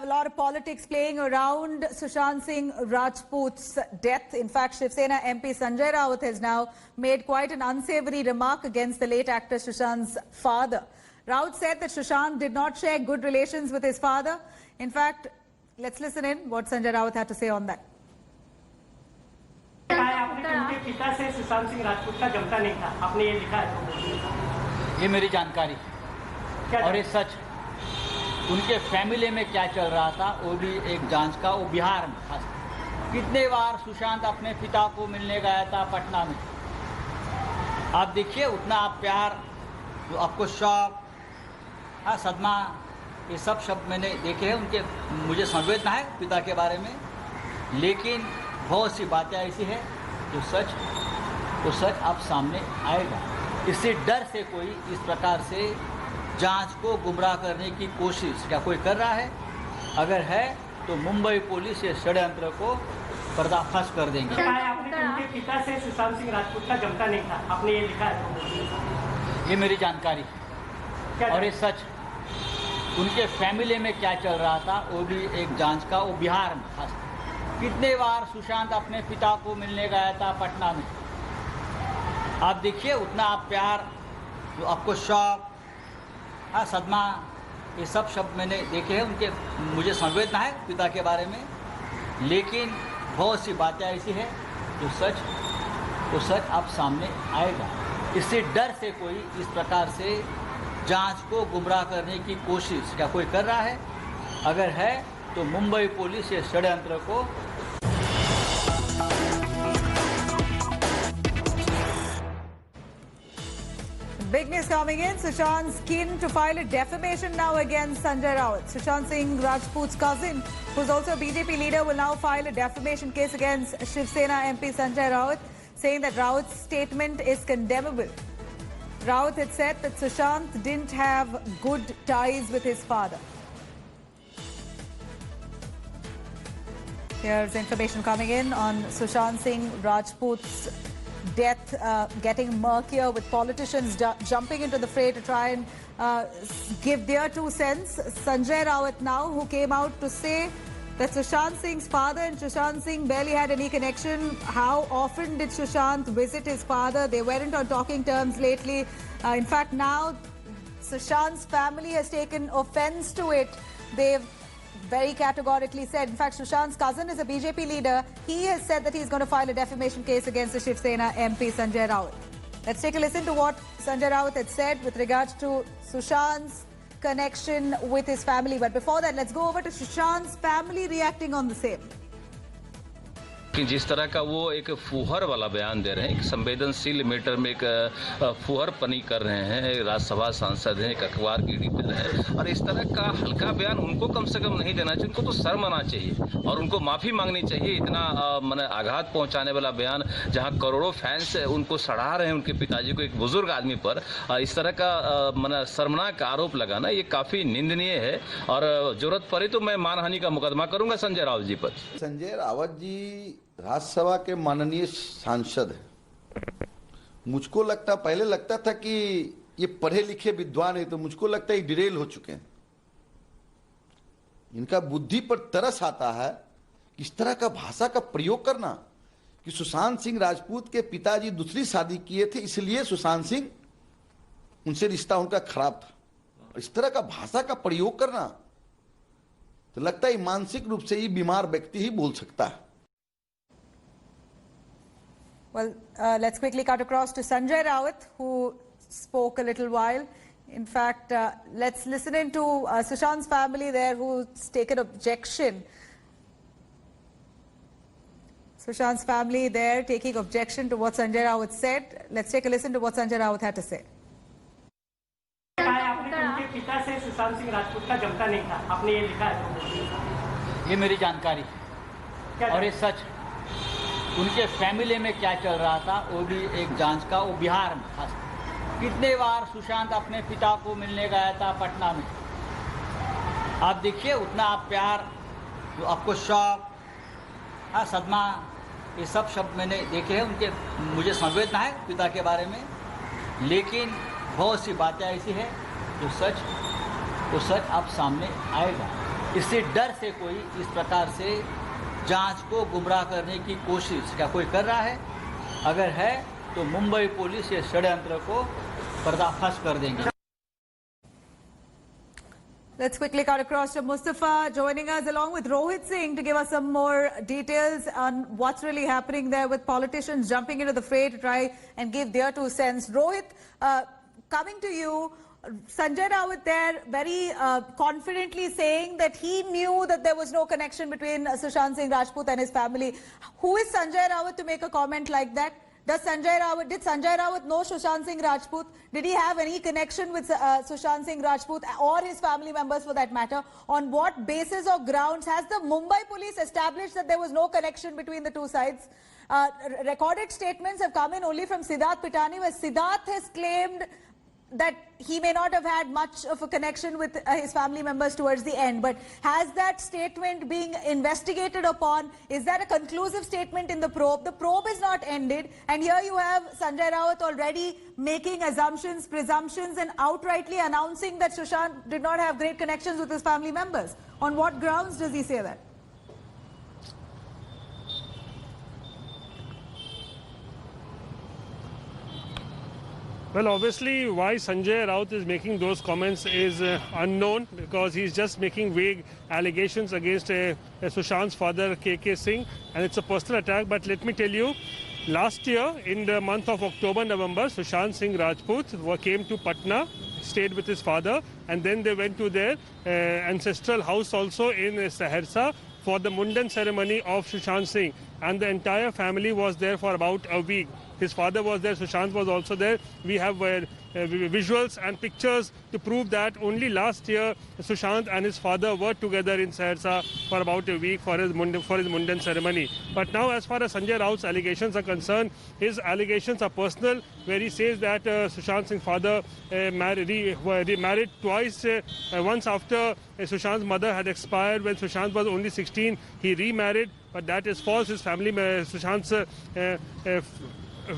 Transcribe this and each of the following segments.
a lot of politics playing around Sushant Singh Rajput's death. In fact, Shiv Sena MP Sanjay Raut has now made quite an unsavory remark against the late actor Sushant's father. Raut said that Sushant did not share good relations with his father. In fact, let's listen in what Sanjay Raut had to say on that. आपने उनके पिता से सुशांत सिंह राजपूत का जमता नहीं था, आपने ये लिखा है। ये मेरी जानकारी और ये सच। उनके फैमिली में क्या चल रहा था वो भी एक जांच का, वो बिहार में खास। कितने बार सुशांत अपने पिता को मिलने गया था पटना में। आप देखिए उतना आप प्यार, जो आपको शौक, सदमा, ये सब शब्द मैंने देखे हैं उनके। मुझे संवेदना है पिता के बारे में, लेकिन बहुत सी बातें ऐसी है जो सच आप सामने आएगा। इसी डर से कोई इस प्रकार से जांच को गुमराह करने की कोशिश क्या कोई कर रहा है? अगर है तो मुंबई पुलिस ये षड्यंत्र को पर्दाफाश कर देंगे। आपने उनके पिता से सुशांत सिंह राजपूत का जमता नहीं था, आपने ये लिखा है। ये मेरी जानकारी और ये सच। उनके फैमिली में क्या चल रहा था वो भी एक जांच का, वो बिहार में खास। कितने बार सुशांत अपने पिता को मिलने गया था पटना में। आप देखिए उतना आप प्यार, जो आपको शौक, सदमा, ये सब शब्द मैंने देखे हैं उनके। मुझे संवेदना है पिता के बारे में, लेकिन बहुत सी बातें ऐसी है जो सच आप सामने आएगा। इसी डर से कोई इस प्रकार से जांच को गुमराह करने की कोशिश क्या कोई कर रहा है? अगर है तो मुंबई पुलिस ये षड्यंत्र को Big news coming in. Sushant's keen to file a defamation now against Sanjay Raut. Sushant Singh Rajput's cousin, who's also a BJP leader, will now file a defamation case against Shiv Sena MP Sanjay Raut, saying that Raut's statement is condemnable. Raut had said that Sushant didn't have good ties with his father. Here's information coming in on Sushant Singh Rajput's death getting murkier, with politicians jumping into the fray to try and give their 2 cents. Sanjay Raut now, who came out to say that Sushant Singh's father and Sushant Singh barely had any connection. How often did Sushant visit his father? They weren't on talking terms lately. In fact, now Sushant's family has taken offense to it. They've very categorically said, in fact, Sushant's cousin is a BJP leader. He has said that he's going to file a defamation case against the Shiv Sena MP Sanjay Raut. Let's take a listen to what Sanjay Raut had said with regards to Sushant's connection with his family. But before that, let's go over to Sushant's family reacting on the same. कि जिस तरह का वो एक फुहर वाला बयान दे रहे हैं, एक संवेदनशील मैटर में एक फुहरपनी कर रहे हैं। राज्यसभा सांसद हैं, एक अखबार के एडिटर हैं, और इस तरह का हल्का बयान उनको कम से कम नहीं देना चाहिए। उनको तो शर्म आना चाहिए और उनको माफ़ी मांगनी चाहिए। इतना मैंने आघात पहुंचाने वाला बयान, जहां करोड़ों फैंस उनको सराह रहे हैं, उनके पिताजी को, एक बुजुर्ग आदमी पर इस तरह का मैंने शर्मनाक आरोप लगाना, ये काफ़ी निंदनीय है। और जरूरत पड़ी तो मैं मानहानि का मुकदमा करूंगा संजय राउत जी पर। संजय रावत जी राज्यसभा के माननीय सांसद है। मुझको पहले लगता था कि ये पढ़े लिखे विद्वान है, तो मुझको लगता है डिरेल हो चुके हैं। इनका बुद्धि पर तरस आता है कि इस तरह का भाषा का प्रयोग करना कि सुशांत सिंह राजपूत के पिताजी दूसरी शादी किए थे, इसलिए सुशांत सिंह उनसे रिश्ता उनका खराब था। और इस तरह का भाषा का प्रयोग करना तो लगता है मानसिक रूप से ही बीमार व्यक्ति ही बोल सकता है। Well, let's quickly cut across to Sanjay Raut, who spoke a little while. In fact, let's listen in to Sushant's family there, who's taken objection. Sushant's family there taking objection to what Sanjay Raut said. Let's take a listen to what Sanjay Raut had to say. आपने उनके पिता से सुशांत सिंह राजपूत का जमता नहीं था, आपने ये लिखा है। ये मेरी जानकारी और ये सच। उनके फैमिली में क्या चल रहा था वो भी एक जांच का, वो बिहार में खास। कितने बार सुशांत अपने पिता को मिलने गया था पटना में। आप देखिए उतना आप प्यार, जो आपको शौक, सदमा, ये सब शब्द मैंने देखे हैं उनके। मुझे संवेदना है पिता के बारे में, लेकिन बहुत सी बातें ऐसी है जो सच आप सामने आएगा। इसी डर से कोई इस प्रकार से जांच को गुमराह करने की कोशिश क्या कोई कर रहा है? अगर है तो मुंबई पुलिस ये षड्यंत्र को पर्दाफाश कर देंगे। Let's quickly cut across to Mustafa joining us along with Rohit Singh to give us some more details on what's really happening there with politicians jumping into the fray to try and give their 2 cents. Rohit, coming to you, Sanjay Raut there very confidently saying that he knew that there was no connection between Sushant Singh Rajput and his family. Who is Sanjay Raut to make a comment like that? Did Sanjay Raut know Sushant Singh Rajput? Did he have any connection with Sushant Singh Rajput or his family members for that matter? On what basis or grounds has the Mumbai police established that there was no connection between the two sides? Recorded statements have come in only from Siddharth Pitani, where Siddharth has claimed that he may not have had much of a connection with his family members towards the end. But has that statement being investigated upon? Is that a conclusive statement in the probe? The probe is not ended, and here you have Sanjay Raut already making assumptions, presumptions, and outrightly announcing that Sushant did not have great connections with his family members. On what grounds does he say that? Well, obviously, why Sanjay Raut is making those comments is unknown, because he's just making vague allegations against Sushant's father, KK Singh, and it's a personal attack. But let me tell you, last year, in the month of October, November, Sushant Singh Rajput came to Patna, stayed with his father, and then they went to their ancestral house also in Saharsa for the Mundan ceremony of Sushant Singh, and the entire family was there for about a week. His father was there, Sushant was also there. We have visuals and pictures to prove that only last year Sushant and his father were together in Saharsa for about a week for his Mundan ceremony. But now, as far as Sanjay Raut's allegations are concerned, his allegations are personal, where he says that Sushant Singh's father remarried twice. Once after Sushant's mother had expired when Sushant was only 16, he remarried, but that is false. His Sushant's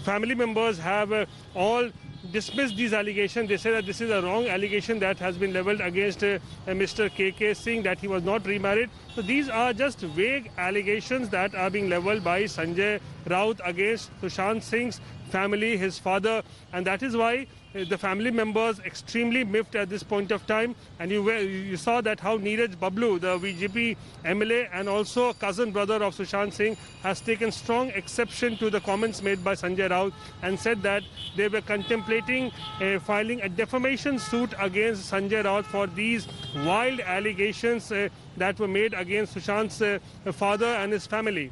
family members have all dismissed these allegations. They say that this is a wrong allegation that has been leveled against Mr. KK Singh, that he was not remarried. So these are just vague allegations that are being leveled by Sanjay Raut against Sushant Singh's family, his father, and that is why the family members extremely miffed at this point of time. And you saw that how Neeraj Bablu, the BJP MLA and also cousin brother of Sushant Singh, has taken strong exception to the comments made by Sanjay Raut and said that they were contemplating filing a defamation suit against Sanjay Raut for these wild allegations that were made against Sushant's father and his family.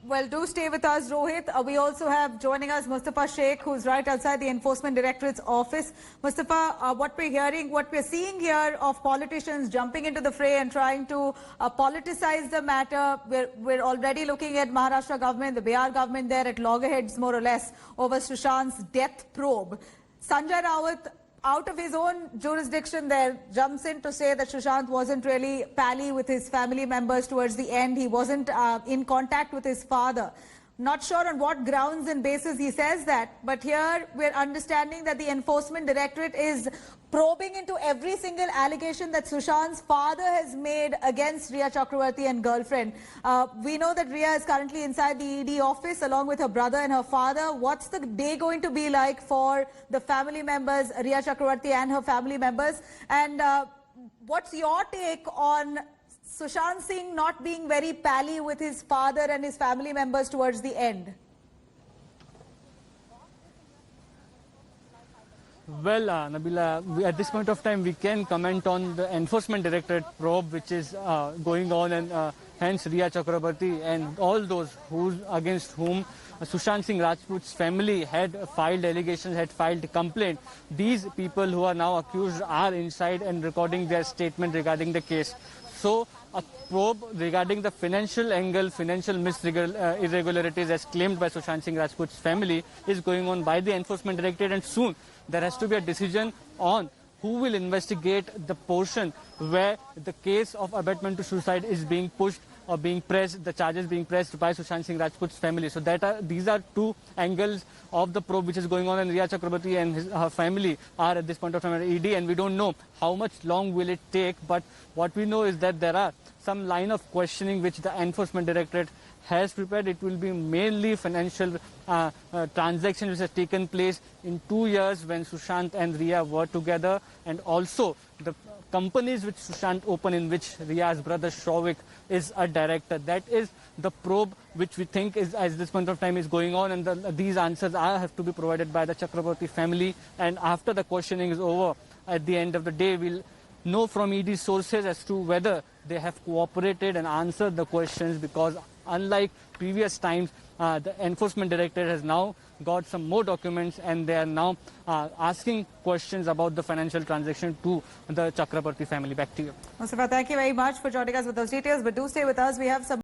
Well, do stay with us, Rohit. We also have joining us Mustafa Sheikh, who's right outside the Enforcement Directorate's office. Mustafa, what we're seeing here of politicians jumping into the fray and trying to politicize the matter. We're already looking at Maharashtra government, the Bihar government there at loggerheads, more or less, over Sushant's death probe. Sanjay Raut, out of his own jurisdiction there, jumps in to say that Sushant wasn't really pally with his family members towards the end. He wasn't in contact with his father. Not sure on what grounds and basis he says that, but here we're understanding that the Enforcement Directorate is probing into every single allegation that Sushant's father has made against Rhea Chakravarti and girlfriend. We know that Rhea is currently inside the ED office along with her brother and her father. What's the day going to be like for the family members, Rhea Chakravarti and her family members? And what's your take on Sushant Singh not being very pally with his father and his family members towards the end? Well, Nabila, at this point of time, we can comment on the Enforcement Directorate probe, which is going on, and hence Rhea Chakrabarti and all those against whom Sushant Singh Rajput's family had filed allegations, had filed complaint. These people who are now accused are inside and recording their statement regarding the case. So, a probe regarding the financial angle, financial irregularities as claimed by Sushant Singh Rajput's family is going on by the Enforcement Directorate, and soon there has to be a decision on who will investigate the portion where the case of abetment to suicide is being pushed being pressed, the charges being pressed by Sushant Singh Rajput's family. So these are two angles of the probe which is going on, and Riya Chakraborty and her family are at this point of time at ED, and we don't know how much long will it take, but what we know is that there are some line of questioning which the Enforcement Directorate has prepared. It will be mainly financial transactions which have taken place in 2 years when Sushant and Riya were together, and also the companies which Sushant opened, in which Riya's brother Shravik is a director. That is the probe which we think is, at this point of time, is going on, and these answers have to be provided by the Chakraborty family. And after the questioning is over, at the end of the day, we'll know from ED sources as to whether they have cooperated and answered the questions, because unlike previous times, the Enforcement Directorate has now got some more documents, and they are now asking questions about the financial transaction to the Chakraborty family. Back to you. Mustafa, thank you very much for joining us with those details, but do stay with us. We have some